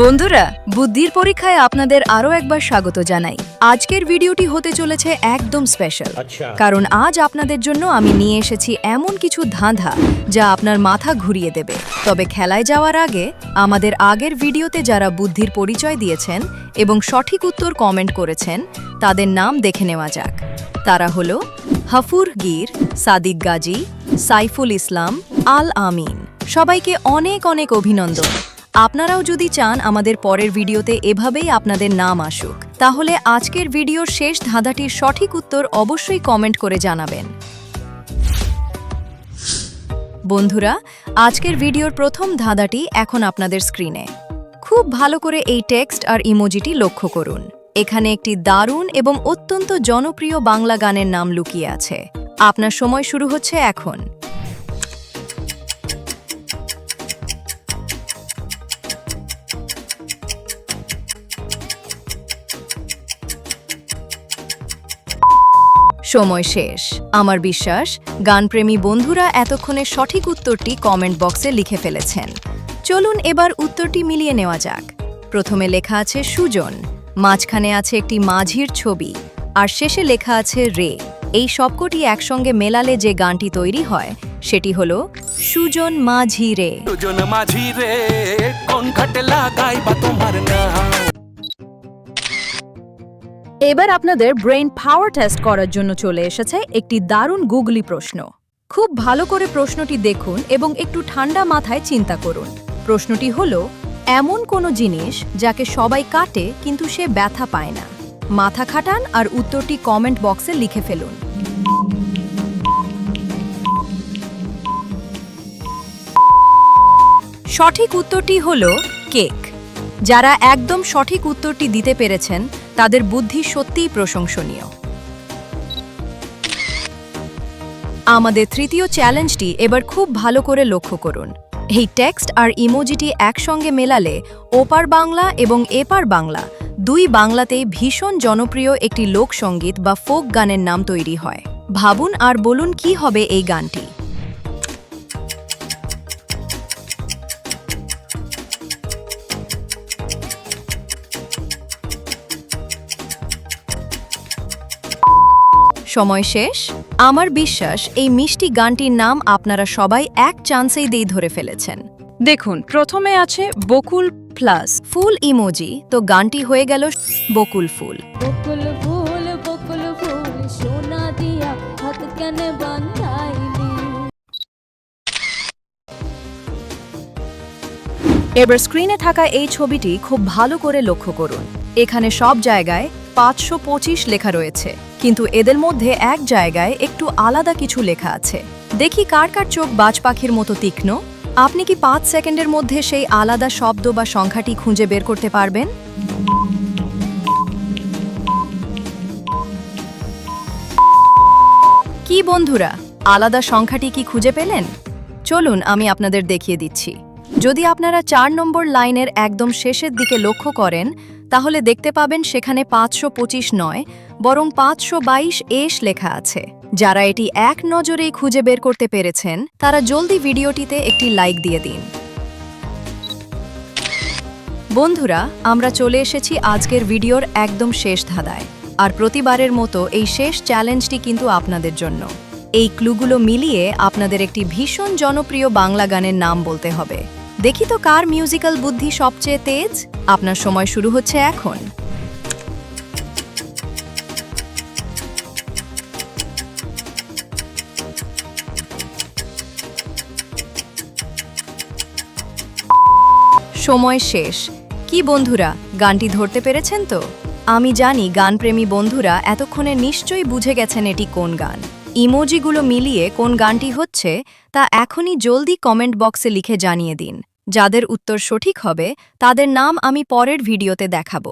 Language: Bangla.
বন্ধুরা, বুদ্ধির পরীক্ষায় আপনাদের আরও একবার স্বাগত জানাই। আজকের ভিডিওটি হতে চলেছে একদম স্পেশাল, কারণ আজ আপনাদের জন্য আমি নিয়ে এসেছি এমন কিছু ধাঁধা যা আপনার মাথা ঘুরিয়ে দেবে। তবে খেলায় যাওয়ার আগে আমাদের আগের ভিডিওতে যারা বুদ্ধির পরিচয় দিয়েছেন এবং সঠিক উত্তর কমেন্ট করেছেন তাদের নাম দেখে নেওয়া যাক। তারা হলো হাফুর গীর, সাদিক গাজী, সাইফুল ইসলাম, আল আমিন। সবাইকে অনেক অনেক অভিনন্দন। আপনারাও যদি চান আমাদের পরের ভিডিওতে এভাবেই আপনাদের নাম আসুক, তাহলে আজকের ভিডিওর শেষ ধাঁধাটির সঠিক উত্তর অবশ্যই কমেন্ট করে জানাবেন। বন্ধুরা, আজকের ভিডিওর প্রথম ধাঁধাটি এখন আপনাদের স্ক্রিনে। খুব ভালো করে এই টেক্সট আর ইমোজিটি লক্ষ্য করুন। এখানে একটি দারুণ এবং অত্যন্ত জনপ্রিয় বাংলা গানের নাম লুকিয়ে আছে। আপনার সময় শুরু হচ্ছে এখন। সময় শেষ। আমার বিশ্বাস গানপ্রেমী বন্ধুরা এতক্ষণে সঠিক উত্তরটি কমেন্ট বক্সে লিখে ফেলেছেন। চলুন এবার উত্তরটি মিলিয়ে নেওয়া যাক। প্রথমে লেখা আছে সুজন, মাঝখানে আছে একটি মাঝির ছবি, আর শেষে লেখা আছে রে। এই সবকটি একসঙ্গে মেলালে যে গানটি তৈরি হয় সেটি হলো সুজন মাঝি রে। সুজন মাঝি রে, কোন ঘাটে লাগাই বা তোমার নাম। এবার আপনাদের ব্রেইন পাওয়ার টেস্ট করার জন্য চলে এসেছে একটি দারুণ গুগলি প্রশ্ন। খুব ভালো করে প্রশ্নটি দেখুন এবং একটু ঠান্ডা মাথায় চিন্তা করুন। প্রশ্নটি হলো, এমন কোনো জিনিস যাকে সবাই কাটে কিন্তু সে ব্যথা পায় না। মাথা খাটান আর উত্তরটি কমেন্ট বক্সে লিখে ফেলুন। সঠিক উত্তরটি হলো কেক। যারা একদম সঠিক উত্তরটি দিতে পেরেছেন তাদের বুদ্ধি সত্যিই প্রশংসনীয়। আমাদের তৃতীয় চ্যালেঞ্জটি এবার খুব ভালো করে লক্ষ্য করুন। এই টেক্সট আর ইমোজিটি একসঙ্গে মেলালে ওপার বাংলা এবং এপার বাংলা দুই বাংলাতেই ভীষণ জনপ্রিয় একটি লোকসঙ্গীত বা ফোক গানের নাম তৈরি হয়। ভাবুন আর বলুন কি হবে এই গানটি। সময় শেষ। আমার বিশ্বাস এই মিষ্টি গানটির নাম আপনারা সবাই এক চান্সেই দিয়ে ধরে ফেলেছেন। দেখুন, প্রথমে আছে বকুল প্লাস ফুল ইমোজি, তো গানটি হয়ে গেল বকুল ফুল। বকুল ফুল বকুল ফুল সোনা দিয়া হাত কেন বাঁধাইলি। এবার স্ক্রিনে থাকা এই ছবিটি খুব ভালো করে লক্ষ্য করুন। এখানে সব জায়গায় 525 লেখা রয়েছে, কিন্তু এদের মধ্যে এক জায়গায় একটু আলাদা কিছু লেখা আছে। দেখি কার কার চোখ বাজ পাখির মতো তীক্ষ্ণ। আপনি কি 5 সেকেন্ডের মধ্যে সেই আলাদা শব্দ বা সংখ্যাটি খুঁজে বের করতে পারবেন? কি বন্ধুরা, আলাদা সংখ্যাটি কি খুঁজে পেলেন? চলুন আমি আপনাদের দেখিয়ে দিচ্ছি। যদি আপনারা 4 নম্বর লাইনের একদম শেষের দিকে লক্ষ্য করেন তাহলে দেখতে পাবেন সেখানে 525 নয় বরং 522 লেখা আছে। যারা এটি এক নজরেই খুঁজে বের করতে পেরেছেন তারা জলদি ভিডিওটিতে একটি লাইক দিয়ে দিন। বন্ধুরা, আমরা চলে এসেছি আজকের ভিডিওর একদম শেষ ধাঁধায়। আর প্রতিবারের মতো এই শেষ চ্যালেঞ্জটি কিন্তু আপনাদের জন্য। এই ক্লুগুলো মিলিয়ে আপনাদের একটি ভীষণ জনপ্রিয় বাংলা গানের নাম বলতে হবে। দেখি তো কার মিউজিক্যাল বুদ্ধি সবচেয়ে তেজ। আপনার সময় শুরু হচ্ছে এখন। সময় শেষ। কি বন্ধুরা, গানটি ধরতে পেরেছেন তো? আমি জানি গানপ্রেমী বন্ধুরা এতক্ষণে নিশ্চয়ই বুঝে গেছেন এটি কোন গান। ইমোজিগুলো মিলিয়ে কোন গানটি হচ্ছে তা এখনই জলদি কমেন্ট বক্সে লিখে জানিয়ে দিন। যাদের উত্তর সঠিক হবে তাদের নাম আমি পরের ভিডিওতে দেখাবো।